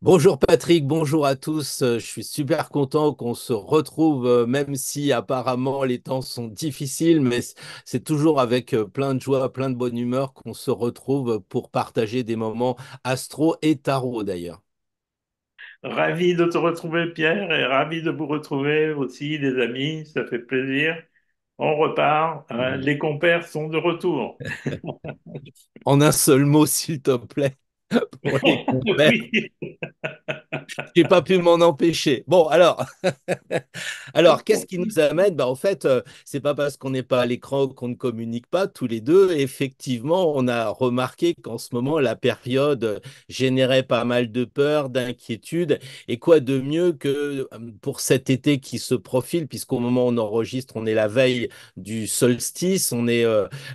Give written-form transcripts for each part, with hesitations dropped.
Bonjour Patrick, bonjour à tous. Je suis super content qu'on se retrouve, même si apparemment les temps sont difficiles, mais c'est toujours avec plein de joie, plein de bonne humeur qu'on se retrouve pour partager des moments astro et tarot d'ailleurs. Ravi de te retrouver, Pierre, et ravi de vous retrouver aussi, les amis. Ça fait plaisir. On repart, hein. Les compères sont de retour. En un seul mot, s'il te plaît, pour les compères. Oui. J'ai pas pu m'en empêcher. Bon, alors, alors, qu'est-ce qui nous amène? En fait, c'est pas parce qu'on n'est pas à l'écran qu'on ne communique pas tous les deux. Effectivement, on a remarqué qu'en ce moment, la période générait pas mal de peur, d'inquiétude. Et quoi de mieux que pour cet été qui se profile, puisqu'au moment où on enregistre, on est la veille du solstice, on est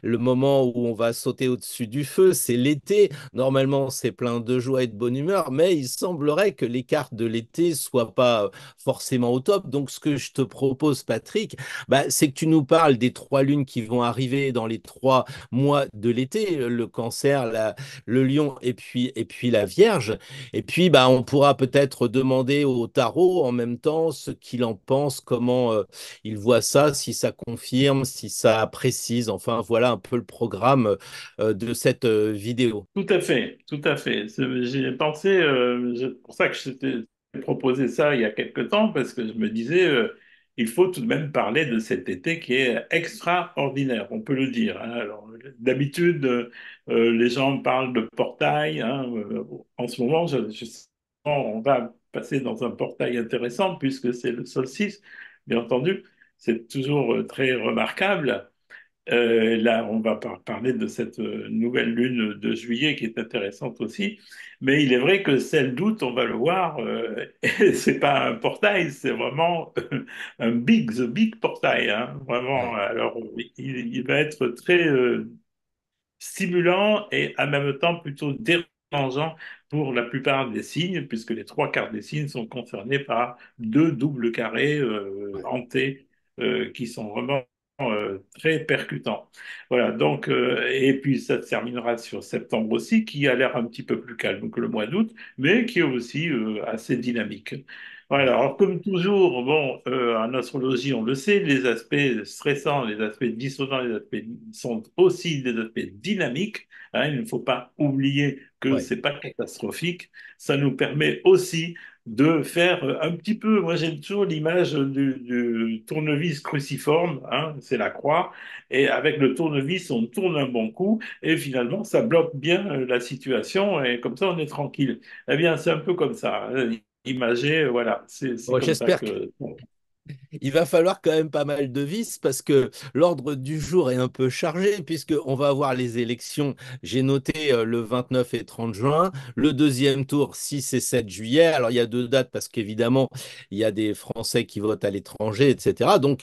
le moment où on va sauter au-dessus du feu, c'est l'été. Normalement, c'est plein de joie et de bonne humeur, mais il semblerait que les cartes de l'été soient pas forcément au top. Donc, ce que je te propose, Patrick, c'est que tu nous parles des trois lunes qui vont arriver dans les 3 mois de l'été, le Cancer, le Lion et puis la Vierge. Et puis, on pourra peut-être demander au tarot en même temps ce qu'il en pense, comment il voit ça, si ça confirme, si ça précise. Enfin, voilà un peu le programme de cette vidéo. Tout à fait, tout à fait. J'ai pensé, c'est pour ça que je t'ai proposé ça il y a quelque temps, parce que je me disais, il faut tout de même parler de cet été qui est extraordinaire, on peut le dire, hein. Alors, d'habitude, les gens parlent de portail, hein. En ce moment, on va passer dans un portail intéressant puisque c'est le solstice, bien entendu. C'est toujours très remarquable. Là, on va parler de cette nouvelle lune de juillet qui est intéressante aussi. Mais il est vrai que celle d'août, on va le voir, c'est pas un portail, c'est vraiment the big portail, hein, vraiment. Ouais. Alors, il va être très stimulant et en même temps plutôt dérangeant pour la plupart des signes, puisque les trois quarts des signes sont concernés par deux doubles carrés Ouais. hantés qui sont vraiment très percutants. Voilà, donc, et puis ça se terminera sur septembre aussi, qui a l'air un petit peu plus calme que le mois d'août, mais qui est aussi assez dynamique. Voilà, Ouais. alors comme toujours, bon, en astrologie, on le sait, les aspects stressants, les aspects dissonants, les aspects sont aussi des aspects dynamiques, hein. Il ne faut pas oublier que Ouais. c'est pas catastrophique. Ça nous permet aussi de faire un petit peu, moi j'ai toujours l'image du tournevis cruciforme, hein, c'est la croix, et avec le tournevis, on tourne un bon coup, et finalement, ça bloque bien la situation, et comme ça, on est tranquille. Eh bien, c'est un peu comme ça, hein. Imagé, voilà, c'est Bon, comme ça j'espère que... il va falloir quand même pas mal de vis parce que l'ordre du jour est un peu chargé puisqu'on va avoir les élections. J'ai noté le 29 et 30 juin, le deuxième tour 6 et 7 juillet. Alors il y a deux dates parce qu'évidemment il y a des Français qui votent à l'étranger, etc. Donc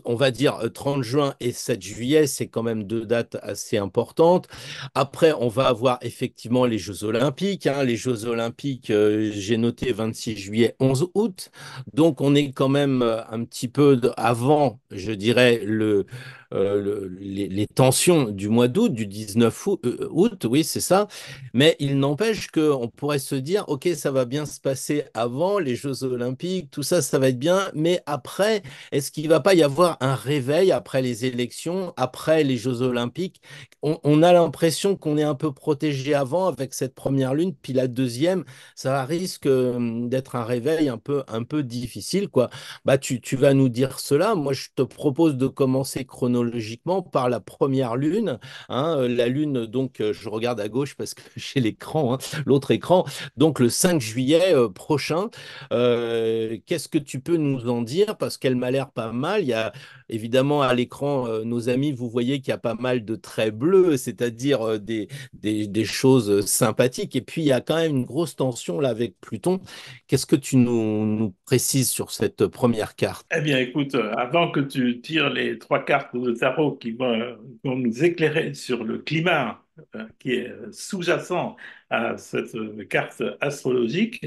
on va dire 30 juin et 7 juillet, c'est quand même deux dates assez importantes. Après on va avoir effectivement les Jeux Olympiques, hein. Les Jeux Olympiques, j'ai noté 26 juillet, 11 août. Donc on est quand même un petit peu avant, je dirais, les tensions du mois d'août, du 19 août, oui, c'est ça. Mais il n'empêche qu'on pourrait se dire, OK, ça va bien se passer avant les Jeux Olympiques, tout ça, ça va être bien. Mais après, est-ce qu'il ne va pas y avoir un réveil après les élections, après les Jeux Olympiques? On a l'impression qu'on est un peu protégé avant avec cette première lune, puis la deuxième ça risque d'être un réveil un peu difficile, quoi. Tu vas nous dire cela. Moi, je te propose de commencer chronologiquement par la première lune, hein, la lune, donc, je regarde à gauche parce que j'ai l'écran, hein, l'autre écran. Donc, le 5 juillet prochain. Qu'est-ce que tu peux nous en dire? Parce qu'elle m'a l'air pas mal. Il y a évidemment à l'écran, nos amis, vous voyez qu'il y a pas mal de traits bleus, c'est-à-dire des choses sympathiques. Et puis, il y a quand même une grosse tension là avec Pluton. Qu'est-ce que tu nous précises sur cette première carte? Eh bien, écoute, avant que tu tires les trois cartes de tarot vont nous éclairer sur le climat qui est sous-jacent à cette carte astrologique,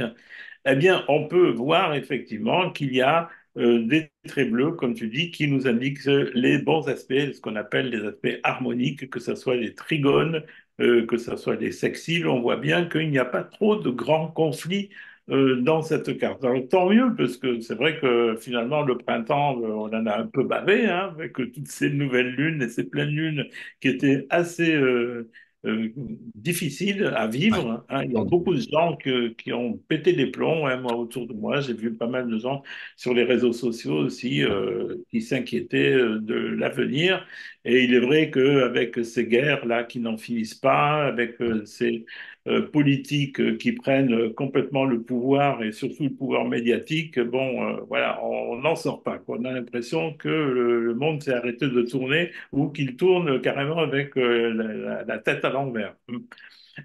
eh bien, on peut voir effectivement qu'il y a des traits bleus, comme tu dis, qui nous indiquent les bons aspects, ce qu'on appelle les aspects harmoniques, que ce soit les trigones, que ce soit les sextiles, on voit bien qu'il n'y a pas trop de grands conflits dans cette carte. Alors, tant mieux, parce que c'est vrai que finalement, le printemps, on en a un peu bavé, hein, avec toutes ces nouvelles lunes et ces pleines lunes qui étaient assez difficiles à Ouais. vivre, hein. Il y a beaucoup de gens qui ont pété des plombs, hein. Moi, autour de moi, j'ai vu pas mal de gens sur les réseaux sociaux aussi qui s'inquiétaient de l'avenir. Et il est vrai qu'avec ces guerres-là qui n'en finissent pas, avec ces politiques qui prennent complètement le pouvoir et surtout le pouvoir médiatique, bon, voilà, on n'en sort pas, quoi. On a l'impression que le monde s'est arrêté de tourner ou qu'il tourne carrément avec la tête à l'envers.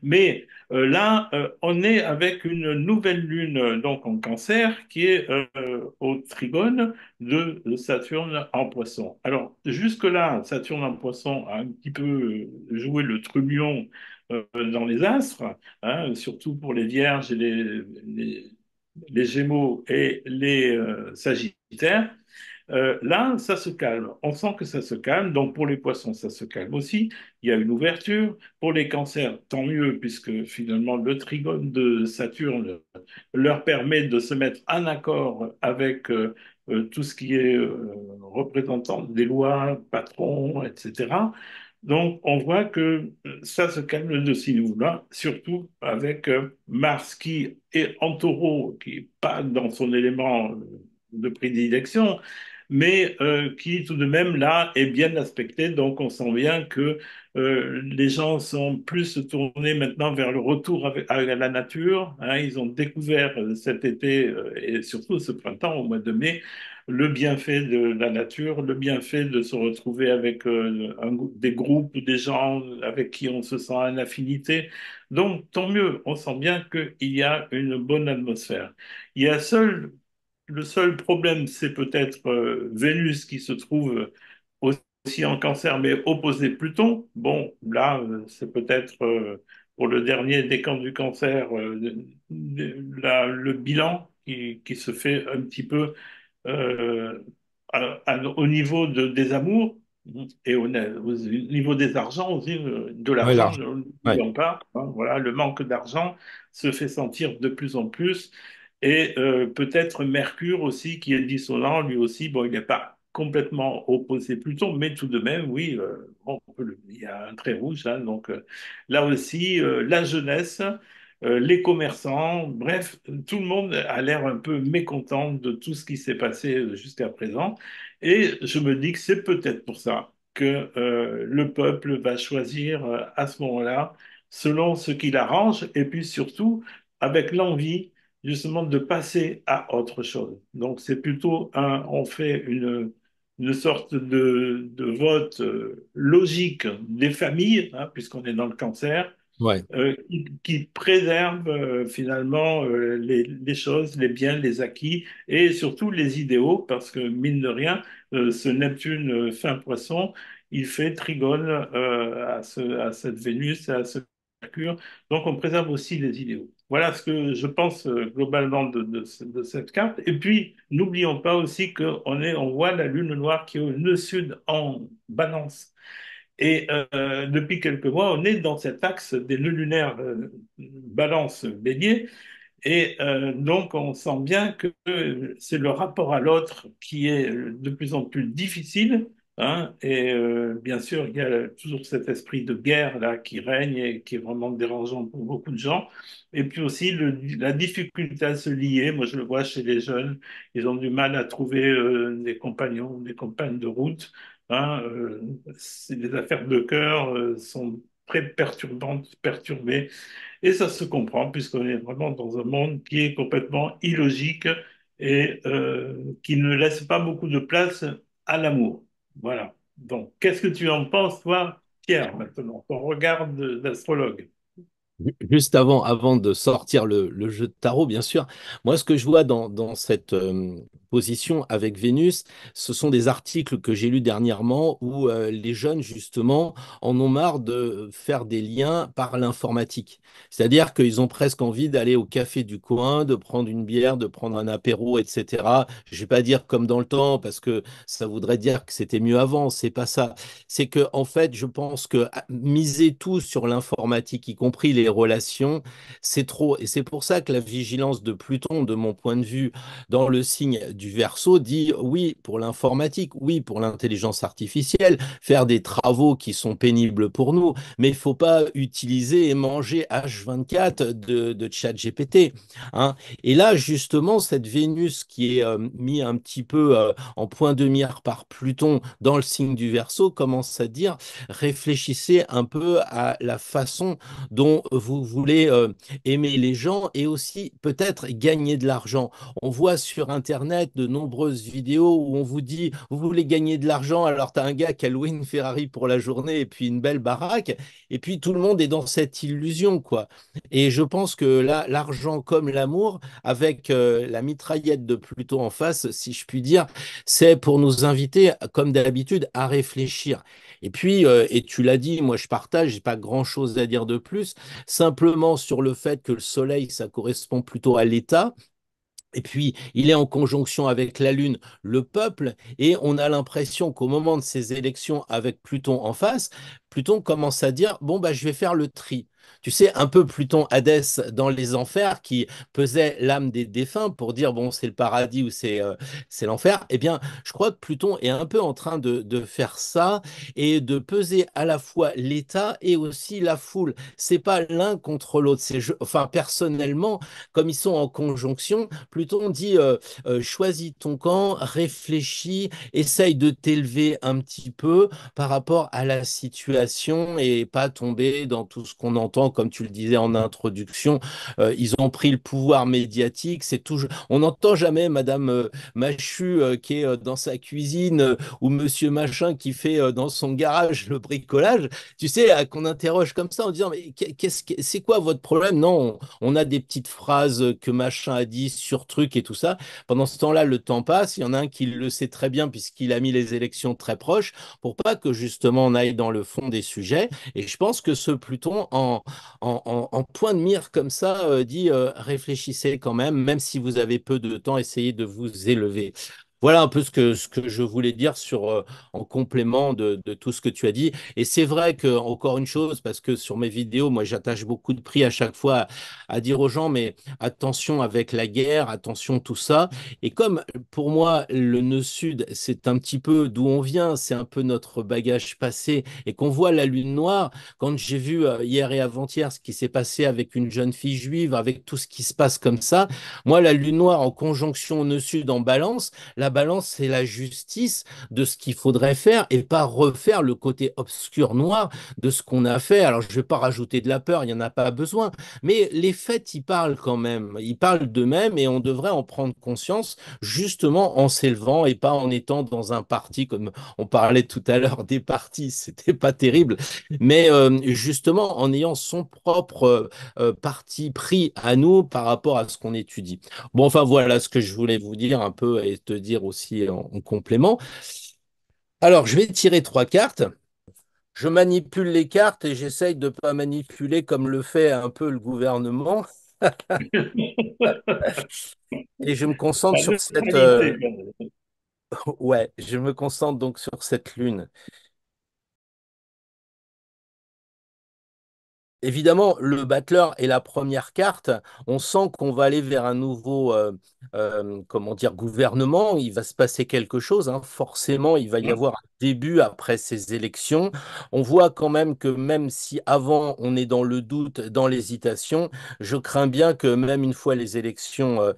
Mais là, on est avec une nouvelle lune donc en Cancer qui est au trigone de Saturne en Poisson. Alors jusque-là, Saturne en Poisson a un petit peu joué le trublion dans les astres, hein, surtout pour les Vierges et les Gémeaux et les Sagittaires. Là, ça se calme. On sent que ça se calme. Donc, pour les poissons, ça se calme aussi. Il y a une ouverture. Pour les cancers, tant mieux, puisque finalement, le trigone de Saturne leur permet de se mettre en accord avec tout ce qui est représentant des lois, patrons, etc. Donc, on voit que ça se calme de ce niveau-là, surtout avec Mars qui est en taureau, qui n'est pas dans son élément de prédilection, mais qui tout de même là est bien aspecté. Donc on sent bien que les gens sont plus tournés maintenant vers le retour à la nature, hein. Ils ont découvert cet été et surtout ce printemps, au mois de mai, le bienfait de la nature, le bienfait de se retrouver avec des groupes, des gens avec qui on se sent en affinité. Donc tant mieux, on sent bien qu'il y a une bonne atmosphère. Il y a le seul problème, c'est peut-être Vénus qui se trouve aussi en Cancer, mais opposé Pluton. Bon, là, c'est peut-être pour le dernier décan du Cancer, le bilan qui se fait un petit peu euh, au niveau des amours et au niveau des argents aussi, de Ouais, l'argent, l'argent. ne Ouais. l'oublions pas, hein. Voilà, le manque d'argent se fait sentir de plus en plus. Et peut-être Mercure aussi, qui est dissonant, lui aussi, bon, il n'est pas complètement opposé Pluton, mais tout de même, oui, bon, il y a un trait rouge, hein. Donc là aussi, la jeunesse, les commerçants, bref, tout le monde a l'air un peu mécontent de tout ce qui s'est passé jusqu'à présent. Et je me dis que c'est peut-être pour ça que le peuple va choisir à ce moment-là, selon ce qui l'arrange, et puis surtout avec l'envie justement de passer à autre chose. Donc c'est plutôt on fait une sorte de vote logique des familles, hein, puisqu'on est dans le cancer, Ouais. qui préserve finalement les choses, les biens, les acquis et surtout les idéaux, parce que mine de rien, ce Neptune fin poisson, il fait trigone à cette Vénus, à ce Mercure, donc on préserve aussi les idéaux. Voilà ce que je pense globalement de cette carte. Et puis, n'oublions pas aussi on voit la lune noire qui est au nœud sud en balance. Et depuis quelques mois, on est dans cet axe des nœuds lunaires balance bélier. Et donc, on sent bien que c'est le rapport à l'autre qui est de plus en plus difficile, hein. Et bien sûr, il y a toujours cet esprit de guerre là qui règne et qui est vraiment dérangeant pour beaucoup de gens. Et puis aussi la difficulté à se lier. Moi, je le vois chez les jeunes, ils ont du mal à trouver des compagnons, des compagnes de route, hein. Les affaires de cœur sont très perturbantes, perturbées. Et ça se comprend puisqu'on est vraiment dans un monde qui est complètement illogique et qui ne laisse pas beaucoup de place à l'amour. Voilà. Donc, qu'est-ce que tu en penses, toi, Pierre, maintenant, ton regard d'astrologue? Juste avant de sortir le jeu de tarot, bien sûr, moi, ce que je vois dans cette position avec Vénus, ce sont des articles que j'ai lus dernièrement où les jeunes, justement, en ont marre de faire des liens par l'informatique. C'est-à-dire qu'ils ont presque envie d'aller au café du coin, de prendre une bière, de prendre un apéro, etc. Je ne vais pas dire comme dans le temps, parce que ça voudrait dire que c'était mieux avant. C'est pas ça. C'est que, en fait, je pense que miser tout sur l'informatique, y compris les relations, c'est trop. Et c'est pour ça que la vigilance de Pluton, de mon point de vue, dans le signe du Verseau, dit oui pour l'informatique, oui pour l'intelligence artificielle, faire des travaux qui sont pénibles pour nous, mais il ne faut pas utiliser et manger H24 de ChatGPT, hein. Et là, justement, cette Vénus qui est mise un petit peu en point de mire par Pluton dans le signe du Verseau commence à dire réfléchissez un peu à la façon dont vous voulez aimer les gens et aussi peut-être gagner de l'argent. On voit sur Internet de nombreuses vidéos où on vous dit vous voulez gagner de l'argent, alors tu as un gars qui a loué une Ferrari pour la journée et puis une belle baraque, et puis tout le monde est dans cette illusion, quoi. Et je pense que là, l'argent comme l'amour, avec la mitraillette de Pluton en face, si je puis dire, c'est pour nous inviter, comme d'habitude, à réfléchir. Et puis, et tu l'as dit, moi je partage, j'ai pas grand-chose à dire de plus, simplement sur le fait que le Soleil, ça correspond plutôt à l'État. Et puis, il est en conjonction avec la Lune, le peuple, et on a l'impression qu'au moment de ces élections, avec Pluton en face, Pluton commence à dire, bon, bah, je vais faire le tri. Tu sais, un peu Pluton Hadès dans les enfers qui pesait l'âme des défunts pour dire, bon, c'est le paradis ou c'est l'enfer. Eh bien, je crois que Pluton est un peu en train de faire ça et de peser à la fois l'État et aussi la foule. C'est pas l'un contre l'autre. Enfin, personnellement, comme ils sont en conjonction, Pluton dit choisis ton camp, réfléchis, essaye de t'élever un petit peu par rapport à la situation et pas tomber dans tout ce qu'on entend, comme tu le disais en introduction. Ils ont pris le pouvoir médiatique, c'est toujours. On n'entend jamais Madame Machu qui est dans sa cuisine ou Monsieur Machin qui fait dans son garage le bricolage. Tu sais, qu'on interroge comme ça en disant mais c'est quoi votre problème? Non, on a des petites phrases que machin a dit sur truc et tout ça. Pendant ce temps-là, le temps passe. Il y en a un qui le sait très bien puisqu'il a mis les élections très proches pour pas que justement on aille dans le fond des sujets. Et je pense que ce Pluton, en point de mire comme ça, dit réfléchissez quand même, même si vous avez peu de temps, essayez de vous élever. Voilà un peu ce que je voulais dire en complément de tout ce que tu as dit. Et c'est vrai que, encore une chose, parce que sur mes vidéos, moi, j'attache beaucoup de prix à chaque fois à dire aux gens, mais attention avec la guerre, attention tout ça. Et comme pour moi, le nœud sud, c'est un petit peu d'où on vient, c'est un peu notre bagage passé, et qu'on voit la lune noire, quand j'ai vu hier et avant-hier ce qui s'est passé avec une jeune fille juive, avec tout ce qui se passe comme ça, moi, la lune noire en conjonction au nœud sud en balance, la balance, c'est la justice de ce qu'il faudrait faire et pas refaire le côté obscur noir de ce qu'on a fait. Alors, je ne vais pas rajouter de la peur, il n'y en a pas besoin. Mais les faits, ils parlent quand même. Ils parlent d'eux-mêmes et on devrait en prendre conscience justement en s'élevant et pas en étant dans un parti comme on parlait tout à l'heure des partis. C'était pas terrible. Mais justement en ayant son propre parti pris à nous par rapport à ce qu'on étudie. Bon, enfin voilà ce que je voulais vous dire un peu et te dire aussi en complément. Alors, je vais tirer trois cartes. Je manipule les cartes et j'essaye de ne pas manipuler comme le fait un peu le gouvernement. Et je me concentre La sur cette, neutralité, quand même. ouais, je me concentre donc sur cette lune. Évidemment, le battleur est la première carte. On sent qu'on va aller vers un nouveau, comment dire, gouvernement. Il va se passer quelque chose, hein. Forcément, il va y Hein. avoir un début après ces élections. On voit quand même que même si avant on est dans le doute, dans l'hésitation, je crains bien que même une fois les élections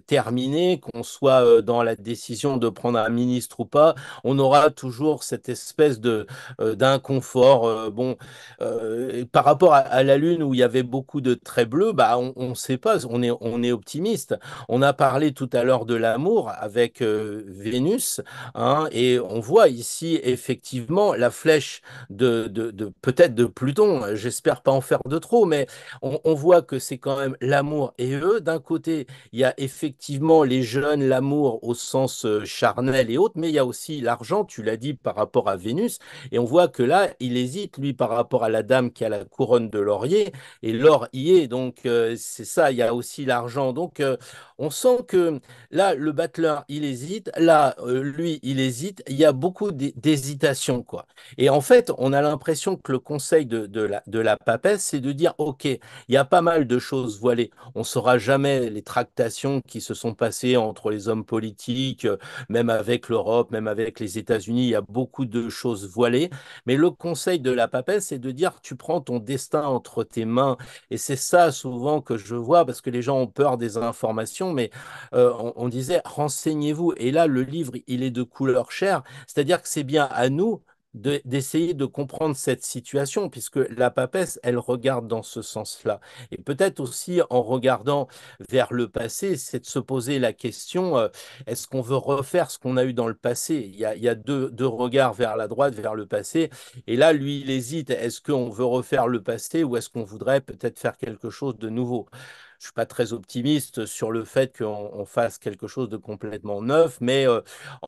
terminées, qu'on soit dans la décision de prendre un ministre ou pas, on aura toujours cette espèce de d'inconfort. Bon, par rapport rapport à la Lune où il y avait beaucoup de traits bleus, bah, on ne sait pas, on est optimiste. On a parlé tout à l'heure de l'amour avec Vénus, hein, et on voit ici effectivement la flèche peut-être de Pluton. J'espère pas en faire de trop, mais on voit que c'est quand même l'amour et eux. D'un côté, il y a effectivement les jeunes, l'amour au sens charnel et autres, mais il y a aussi l'argent, tu l'as dit, par rapport à Vénus. Et on voit que là, il hésite, lui, par rapport à la dame qui a la couronne de laurier, et l'or y est. Donc, c'est ça, il y a aussi l'argent. Donc, on sent que là, le battleur, il hésite. Là, lui, il hésite. Il y a beaucoup d'hésitation, quoi. Et en fait, on a l'impression que le conseil de la papesse, c'est de dire, OK, il y a pas mal de choses voilées. On ne saura jamais les tractations qui se sont passées entre les hommes politiques, même avec l'Europe, même avec les États-Unis. Il y a beaucoup de choses voilées. Mais le conseil de la papesse, c'est de dire, tu prends ton destin entre tes mains. Et c'est ça souvent que je vois, parce que les gens ont peur des informations, mais on disait, renseignez-vous. Et là, le livre, il est de couleur chair, c'est-à-dire que c'est bien à nous d'essayer de comprendre cette situation, puisque la papesse, elle regarde dans ce sens-là. Et peut-être aussi en regardant vers le passé, c'est de se poser la question, est-ce qu'on veut refaire ce qu'on a eu dans le passé? Il y a deux regards vers la droite, vers le passé. Et là, lui, il hésite. Est-ce qu'on veut refaire le passé ou est-ce qu'on voudrait peut-être faire quelque chose de nouveau? Je suis pas très optimiste sur le fait qu'on fasse quelque chose de complètement neuf, mais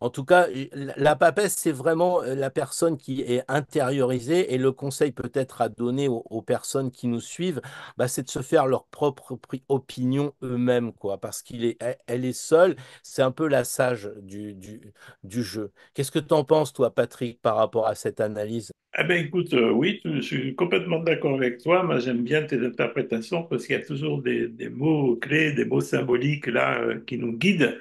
en tout cas, la papesse, c'est vraiment la personne qui est intériorisée et le conseil peut-être à donner aux personnes qui nous suivent, bah, c'est de se faire leur propre opinion eux-mêmes, quoi, parce elle est seule, c'est un peu la sage du jeu. Qu'est-ce que tu en penses, toi, Patrick, par rapport à cette analyse? Eh ben écoute, oui, je suis complètement d'accord avec toi. Moi, j'aime bien tes interprétations parce qu'il y a toujours des mots clés, des mots symboliques là qui nous guident.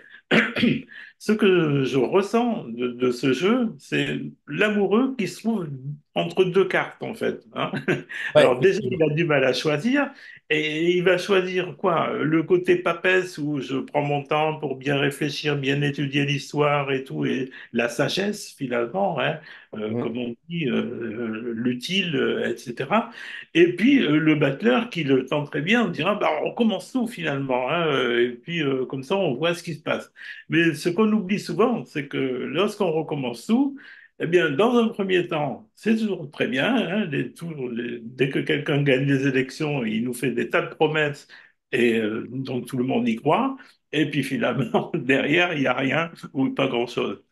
Ce que je ressens de ce jeu, c'est l'amoureux qui se trouve entre deux cartes en fait, hein. Ouais, Alors déjà, il effectivement. a du mal à choisir et il va choisir quoi? Le côté papesse où je prends mon temps pour bien réfléchir, bien étudier l'histoire et tout, et la sagesse finalement, hein, Mm. comme on dit, l'utile, etc. Et puis le battleur qui le tente très bien, on dira, bah, on commence tout finalement, hein, et puis comme ça on voit ce qui se passe. Mais ce qu'on oublie souvent, c'est que lorsqu'on recommence tout, eh bien, dans un premier temps, c'est toujours très bien, hein, dès que quelqu'un gagne les élections, il nous fait des tas de promesses et donc tout le monde y croit. Et puis finalement, derrière, il n'y a rien ou pas grand-chose.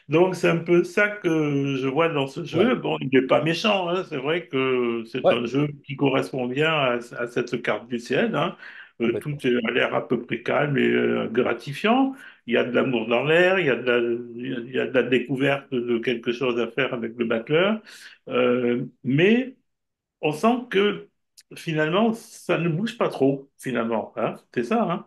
Donc, c'est un peu ça que je vois dans ce Ouais, jeu. Bon, il n'est pas méchant, hein. C'est vrai que c'est ouais, un jeu qui correspond bien à cette carte du ciel, hein. Tout complètement. a l'air à peu près calme et gratifiant. Il y a de l'amour dans l'air, il y a de la découverte de quelque chose à faire avec le battleur. Mais on sent que finalement, ça ne bouge pas trop, finalement, hein. C'est ça, hein?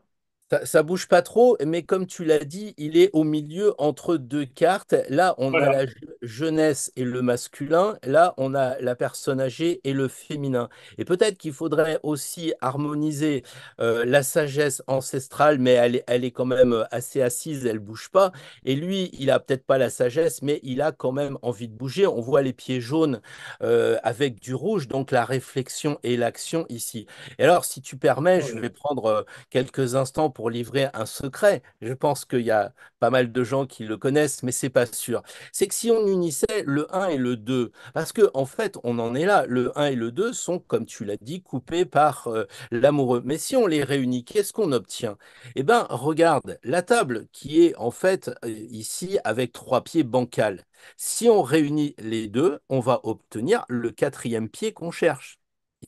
Ça bouge pas trop, mais comme tu l'as dit, il est au milieu entre deux cartes. Là, on a Voilà. la jeunesse et le masculin. Là, on a la personne âgée et le féminin. Et peut-être qu'il faudrait aussi harmoniser la sagesse ancestrale, mais elle est quand même assez assise, elle bouge pas. Et lui, il a peut-être pas la sagesse, mais il a quand même envie de bouger. On voit les pieds jaunes avec du rouge, donc la réflexion et l'action ici. Et alors, si tu permets, je vais prendre quelques instants pour livrer un secret. Je pense qu'il y a pas mal de gens qui le connaissent, mais c'est pas sûr. C'est que si on unissait le un et le 2, parce que en fait, on en est là, le un et le 2 sont, comme tu l'as dit, coupés par l'amoureux. Mais si on les réunit, qu'est-ce qu'on obtient? Eh bien, regarde, la table qui est en fait ici avec trois pieds bancals. Si on réunit les deux, on va obtenir le quatrième pied qu'on cherche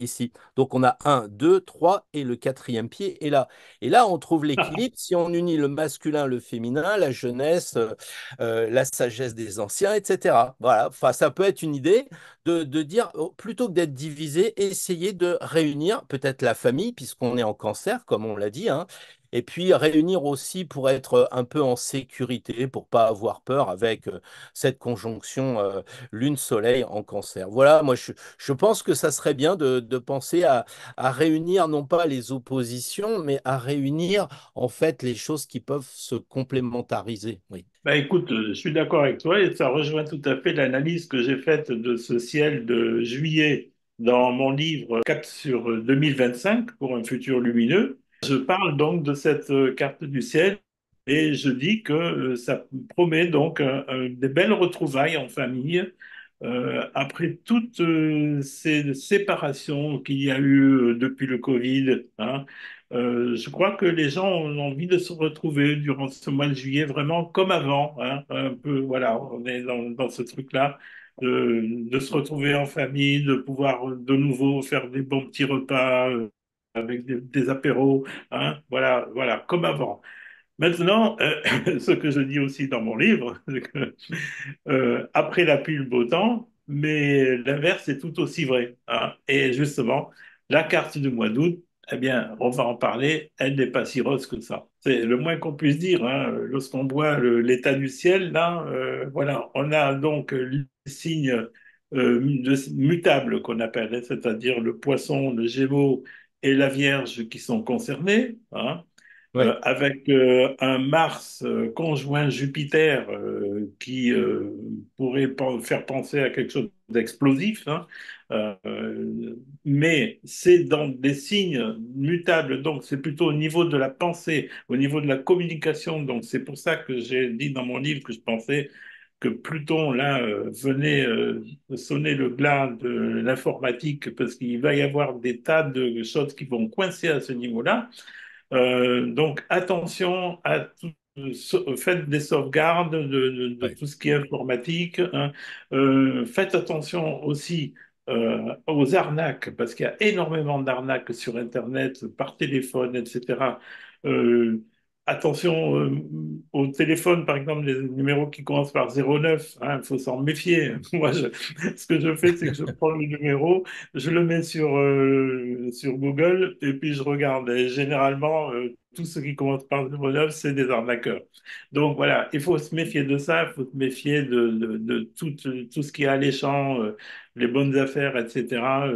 ici. Donc on a un, 2, 3 et le quatrième pied est là. Et là, on trouve l'équilibre si on unit le masculin, le féminin, la jeunesse, la sagesse des anciens, etc. Voilà, enfin, ça peut être une idée de dire, oh, plutôt que d'être divisé, essayer de réunir peut-être la famille, puisqu'on est en cancer, comme on l'a dit, hein, et puis réunir aussi pour être un peu en sécurité, pour pas avoir peur avec cette conjonction Lune-Soleil en cancer. Voilà, je pense que ça serait bien de penser à réunir non pas les oppositions, mais à réunir en fait les choses qui peuvent se complémentariser. Oui. Bah écoute, je suis d'accord avec toi et ça rejoint tout à fait l'analyse que j'ai faite de ce ciel de juillet dans mon livre Cap sur 2025 pour un futur lumineux. Je parle donc de cette carte du ciel et je dis que ça promet donc des belles retrouvailles en famille après toutes ces séparations qu'il y a eu depuis le Covid, hein. Je crois que les gens ont envie de se retrouver durant ce mois de juillet vraiment comme avant, hein, un peu, voilà, on est dans ce truc-là de se retrouver en famille, de pouvoir de nouveau faire des bons petits repas avec des apéros, hein, voilà, voilà, comme avant. Maintenant, ce que je dis aussi dans mon livre, c'est que après la pluie, le beau temps, mais l'inverse est tout aussi vrai, hein. Et justement, la carte du mois d'août, eh bien, on va en parler, elle n'est pas si rose que ça. C'est le moins qu'on puisse dire, hein. Lorsqu'on voit l'état du ciel, là, voilà, on a donc les signes mutables qu'on appelle, hein, c'est-à-dire le poisson, le gémeaux et la vierge qui sont concernés, hein, Ouais, avec un Mars conjoint Jupiter qui pourrait faire penser à quelque chose d'explosif, hein. Mais c'est dans des signes mutables, donc c'est plutôt au niveau de la pensée, au niveau de la communication. Donc c'est pour ça que j'ai dit dans mon livre que je pensais que Pluton, là, venait sonner le glas de l'informatique, parce qu'il va y avoir des tas de choses qui vont coincer à ce niveau-là. Donc, attention à tout, faites des sauvegardes de ouais, tout ce qui est informatique, hein. Faites attention aussi aux arnaques, parce qu'il y a énormément d'arnaques sur Internet, par téléphone, etc. Euh, Attention au téléphone, par exemple, les numéros qui commencent par 09, hein, il faut s'en méfier. Moi, ce que je fais, c'est que je prends le numéro, je le mets sur Google et puis je regarde. Et généralement, tout ce qui commence par 09, c'est des arnaqueurs. Donc voilà, il faut se méfier de ça, il faut se méfier de tout ce qui est alléchant, les bonnes affaires, etc.,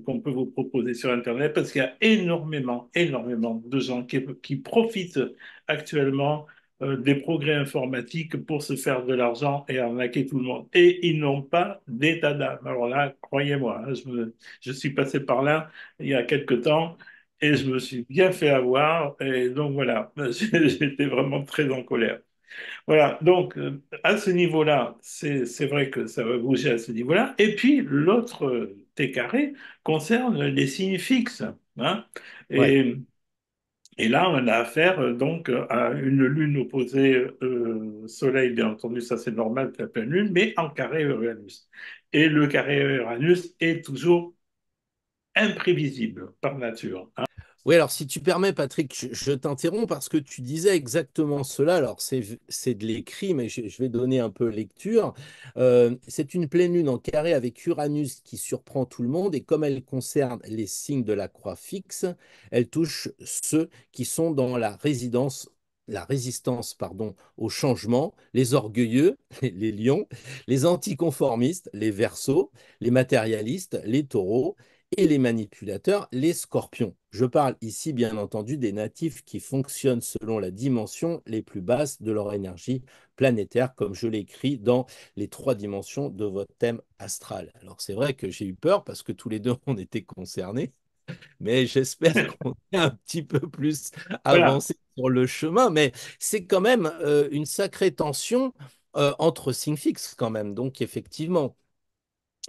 qu'on peut vous proposer sur Internet, parce qu'il y a énormément, énormément de gens qui profitent actuellement des progrès informatiques pour se faire de l'argent et arnaquer tout le monde. Et ils n'ont pas d'état d'âme. Alors là, croyez-moi, hein, je suis passé par là il y a quelque temps et je me suis bien fait avoir. Et donc voilà, j'étais vraiment très en colère. Voilà, donc à ce niveau-là, c'est vrai que ça va bouger à ce niveau-là. Et puis l'autre T carré concerne les signes fixes, hein. ouais. Et, et là, on a affaire donc à une lune opposée Soleil, bien entendu, ça c'est normal, c'est la pleine lune, mais en carré Uranus. Et le carré Uranus est toujours imprévisible par nature, hein. Oui, alors si tu permets, Patrick, je t'interromps parce que tu disais exactement cela. Alors c'est de l'écrit, mais je vais donner un peu lecture. C'est une pleine lune en carré avec Uranus qui surprend tout le monde et comme elle concerne les signes de la croix fixe, elle touche ceux qui sont dans la résistance, pardon, au changement, les orgueilleux, les lions, les anticonformistes, les verseaux, les matérialistes, les taureaux et les manipulateurs, les scorpions. Je parle ici bien entendu des natifs qui fonctionnent selon la dimension les plus basses de leur énergie planétaire, comme je l'écris dans les trois dimensions de votre thème astral. Alors c'est vrai que j'ai eu peur parce que tous les deux on était concernés, mais j'espère qu'on est un petit peu plus Voilà. avancé sur le chemin. Mais c'est quand même une sacrée tension entre signes fixes quand même. Donc effectivement,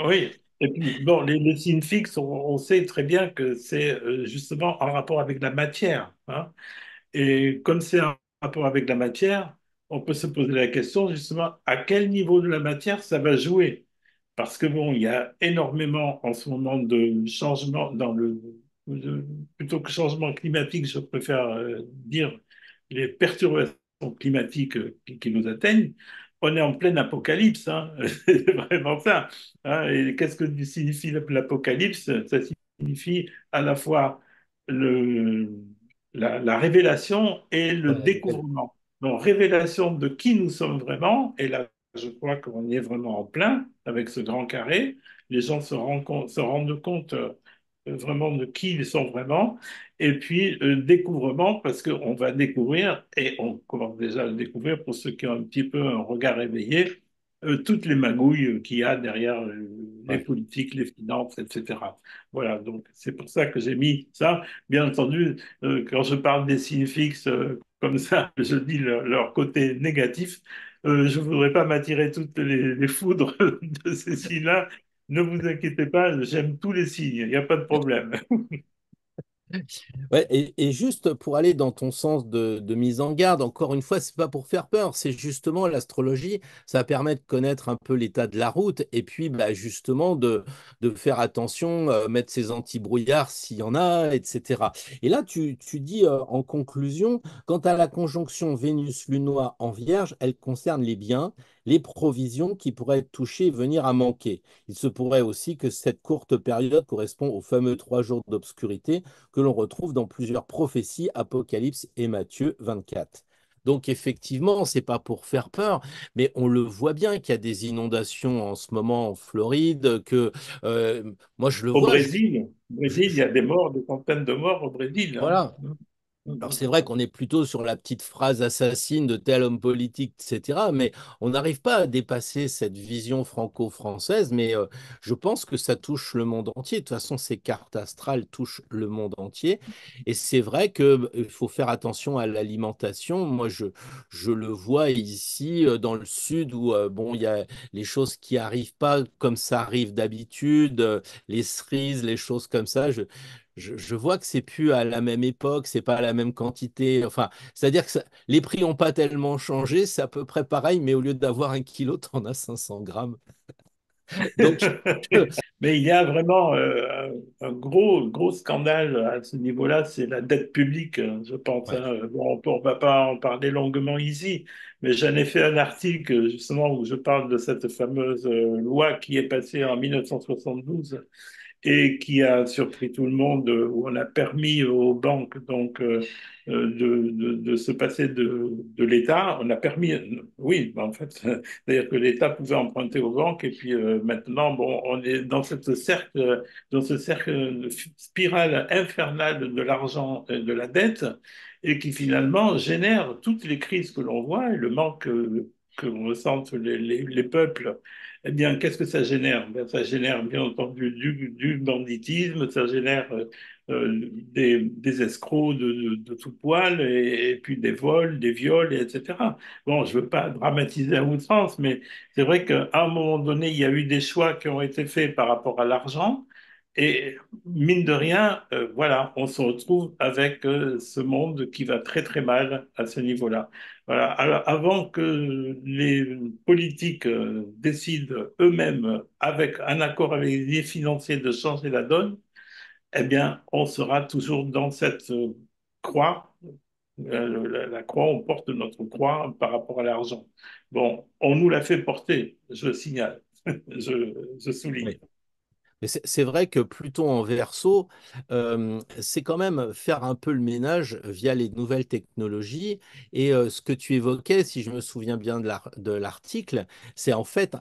Oui, et puis bon, les signes fixes, on sait très bien que c'est justement en rapport avec la matière, hein. Et comme c'est en rapport avec la matière, on peut se poser la question justement à quel niveau de la matière ça va jouer. Parce que bon, il y a énormément en ce moment de changements de- plutôt que changement climatique, je préfère dire les perturbations climatiques qui nous atteignent. On est en pleine apocalypse, hein. C'est vraiment ça, hein. Et qu'est-ce que signifie l'apocalypse? Ça signifie à la fois le, la révélation et le découvrement. Donc, révélation de qui nous sommes vraiment, et là, je crois qu'on y est vraiment en plein avec ce grand carré. Les gens se rendent compte vraiment de qui ils sont vraiment. Et puis, découvrement, parce qu'on va découvrir, et on commence déjà à le découvrir pour ceux qui ont un petit peu un regard éveillé, toutes les magouilles qu'il y a derrière les Ouais. politiques, les finances, etc. Voilà, donc c'est pour ça que j'ai mis ça. Bien entendu, quand je parle des signes fixes comme ça, je dis leur côté négatif. Je ne voudrais pas m'attirer toutes les foudres de ces signes-là. Ne vous inquiétez pas, j'aime tous les signes, il n'y a pas de problème. Ouais, et juste pour aller dans ton sens de mise en garde, encore une fois, c'est pas pour faire peur, c'est justement l'astrologie, ça permet de connaître un peu l'état de la route et puis bah, justement de faire attention, mettre ses anti-brouillards s'il y en a, etc. Et là, tu dis en conclusion, quant à la conjonction Vénus-Lunois en Vierge, elle concerne les biens, les provisions qui pourraient être touchées et venir à manquer. Il se pourrait aussi que cette courte période correspond aux fameux 3 jours d'obscurité que l'on retrouve dans plusieurs prophéties, Apocalypse et Matthieu 24. Donc effectivement, c'est pas pour faire peur, mais on le voit bien qu'il y a des inondations en ce moment en Floride, que moi je le vois, Au Brésil, il y a des morts, des centaines de morts au Brésil, hein. voilà. Alors c'est vrai qu'on est plutôt sur la petite phrase assassine de tel homme politique, etc. Mais on n'arrive pas à dépasser cette vision franco-française. Mais je pense que ça touche le monde entier. De toute façon, ces cartes astrales touchent le monde entier. Et c'est vrai qu'il faut faire attention à l'alimentation. Moi, je le vois ici dans le sud où bon, il y a les choses qui arrivent pas comme ça arrive d'habitude, les cerises, les choses comme ça. Je vois que c'est plus à la même époque, c'est pas à la même quantité. Enfin, c'est-à-dire que les prix n'ont pas tellement changé, c'est à peu près pareil, mais au lieu d'avoir 1 kilo, tu en as 500 grammes. Donc, Mais il y a vraiment un gros scandale à ce niveau-là, c'est la dette publique, hein, je pense, ouais, hein. Bon, on va pas en parler longuement ici, mais j'en ai fait un article justement où je parle de cette fameuse loi qui est passée en 1972 et qui a surpris tout le monde, où on a permis aux banques donc de se passer de l'État. On a permis, oui, en fait, c'est-à-dire que l'État pouvait emprunter aux banques et puis maintenant, bon, on est dans ce cercle de spirale infernale de l'argent et de la dette et qui finalement génère toutes les crises que l'on voit et le manque que ressentent les peuples. Eh bien, qu'est-ce que ça génère? Ben, ça génère bien entendu du banditisme, ça génère des escrocs de tout poil et puis des vols, des viols, etc. Bon, je veux pas dramatiser à outrance, mais c'est vrai qu'à un moment donné, il y a eu des choix qui ont été faits par rapport à l'argent. Et mine de rien, voilà, on se retrouve avec ce monde qui va très très mal à ce niveau-là. Voilà. Alors, avant que les politiques décident eux-mêmes, avec un accord avec les financiers, de changer la donne, eh bien, on sera toujours dans cette croix. La croix, on porte notre croix par rapport à l'argent. Bon, on nous l'a fait porter, je signale, je souligne. oui. Mais c'est vrai que Pluton en Verseau, c'est quand même faire un peu le ménage via les nouvelles technologies. Et ce que tu évoquais, si je me souviens bien de l'article, c'est en fait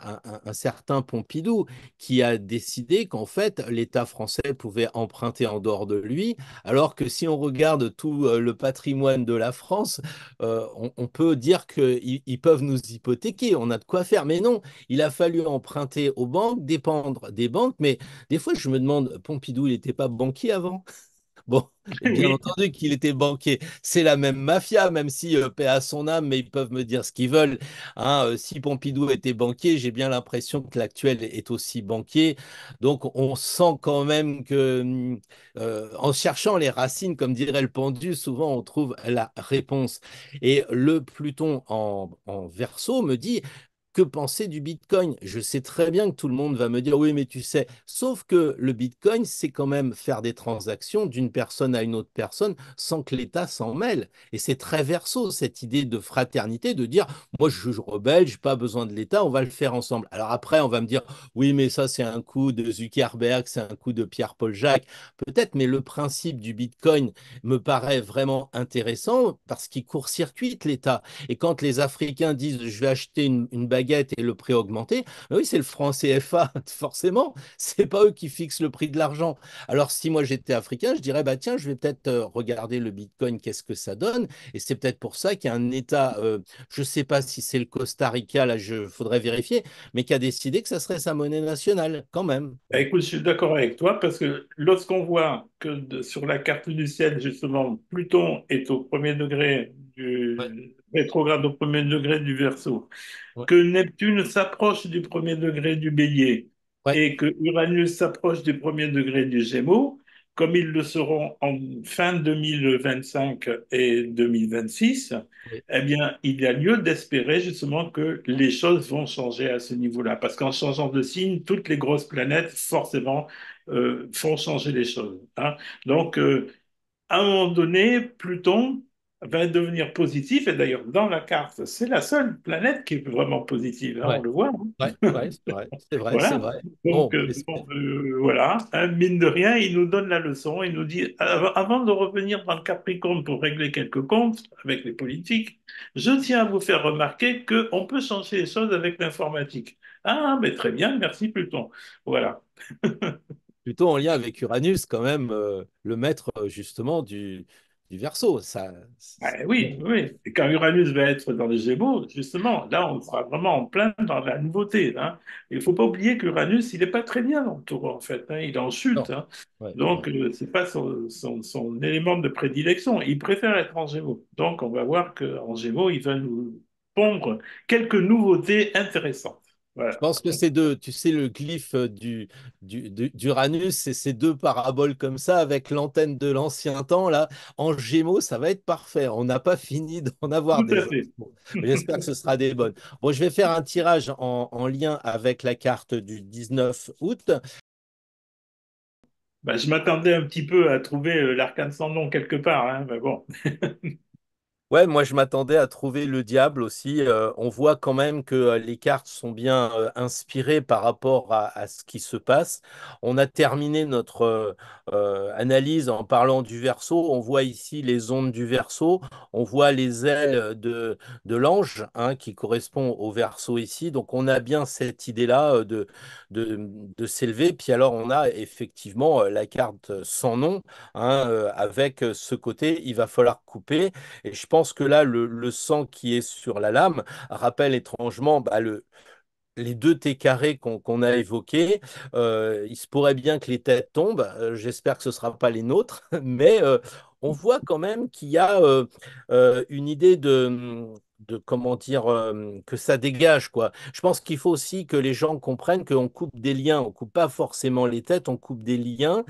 un certain Pompidou qui a décidé qu'en fait l'État français pouvait emprunter en dehors de lui, alors que si on regarde tout le patrimoine de la France, on peut dire qu'ils peuvent nous hypothéquer, on a de quoi faire. Mais non, il a fallu emprunter aux banques, dépendre des banques, mais des fois, je me demande, Pompidou, il n'était pas banquier avant? Bon, bien Oui, entendu qu'il était banquier. C'est la même mafia, même si paix à son âme, mais ils peuvent me dire ce qu'ils veulent. Hein, si Pompidou était banquier, j'ai bien l'impression que l'actuel est aussi banquier. Donc, on sent quand même que, en cherchant les racines, comme dirait le pendu, souvent on trouve la réponse. Et le Pluton en Verseau me dit, que penser du Bitcoin? Je sais très bien que tout le monde va me dire oui, mais tu sais, sauf que le Bitcoin, c'est quand même faire des transactions d'une personne à une autre personne sans que l'État s'en mêle. Et c'est très verso, cette idée de fraternité, de dire moi, je rebelle, j'ai pas besoin de l'État, on va le faire ensemble. Alors après, on va me dire oui, mais ça, c'est un coup de Zuckerberg, c'est un coup de Pierre-Paul Jacques. Peut-être, mais le principe du Bitcoin me paraît vraiment intéressant parce qu'il court-circuite l'État. Et quand les Africains disent je vais acheter une baguette baguette et le prix augmenter, mais oui, c'est le franc CFA, forcément. C'est pas eux qui fixent le prix de l'argent. Alors, si moi j'étais africain, je dirais, bah tiens, je vais peut-être regarder le Bitcoin, qu'est-ce que ça donne. Et c'est peut-être pour ça qu'il y a un État, je ne sais pas si c'est le Costa Rica, là, je faudrait vérifier, mais qui a décidé que ça serait sa monnaie nationale, quand même. Écoute, je suis d'accord avec toi parce que lorsqu'on voit que sur la carte du ciel, justement, Pluton est au premier degré Ouais, du rétrograde au premier degré du Verseau, ouais, que Neptune s'approche du premier degré du Bélier ouais, et que Uranus s'approche du premier degré du Gémeaux, comme ils le seront en fin 2025 et 2026, ouais. eh bien, il y a lieu d'espérer justement que les choses vont changer à ce niveau-là. Parce qu'en changeant de signe, toutes les grosses planètes, forcément, font changer les choses, hein. Donc, à un moment donné, Pluton va devenir positif. Et d'ailleurs, dans la carte, c'est la seule planète qui est vraiment positive, hein, on Ouais, le voit, ouais, hein. ouais, c'est vrai, c'est vrai, c'est Voilà. vrai. Donc, Bon, voilà, hein, mine de rien, il nous donne la leçon. Il nous dit, avant de revenir dans le Capricorne pour régler quelques comptes avec les politiques, je tiens à vous faire remarquer qu'on peut changer les choses avec l'informatique. Ah, mais très bien, merci Pluton. Voilà. plutôt en lien avec Uranus, quand même, le maître justement du Verseau. Ah, oui, oui. Et quand Uranus va être dans les Gémeaux, justement, là, on sera vraiment en plein dans la nouveauté, hein. Il ne faut pas oublier qu'Uranus, il n'est pas très bien dans le taureau, en fait, hein. Il est en chute, Non, hein. ouais, Donc, ouais. c'est pas son élément de prédilection. Il préfère être en Gémeaux. Donc, on va voir qu'en Gémeaux, il va nous pondre quelques nouveautés intéressantes. Je Voilà. pense que c'est deux, tu sais, le glyphe d'Uranus, c'est ces deux paraboles comme ça, avec l'antenne de l'ancien temps, là, en Gémeaux, ça va être parfait. On n'a pas fini d'en avoir Tout à des fait. infos. J'espère que ce sera des bonnes. Bon, je vais faire un tirage en lien avec la carte du 19 août. Bah, je m'attendais un petit peu à trouver l'arcane sans nom quelque part, hein, mais bon. Ouais, moi je m'attendais à trouver le diable aussi. On voit quand même que les cartes sont bien inspirées par rapport à ce qui se passe. On a terminé notre analyse en parlant du Verseau. On voit ici les ondes du Verseau. On voit les ailes de l'ange, hein, qui correspond au Verseau ici. Donc on a bien cette idée-là de s'élever. Puis alors on a effectivement la carte sans nom, hein, avec ce côté, il va falloir couper. Et je pense que là, le sang qui est sur la lame rappelle étrangement bah, les deux T carrés qu'on a évoqués. Il se pourrait bien que les têtes tombent. J'espère que ce ne sera pas les nôtres, mais on voit quand même qu'il y a une idée de comment dire que ça dégage quoi. Je pense qu'il faut aussi que les gens comprennent qu'on coupe des liens, on coupe pas forcément les têtes, on coupe des liens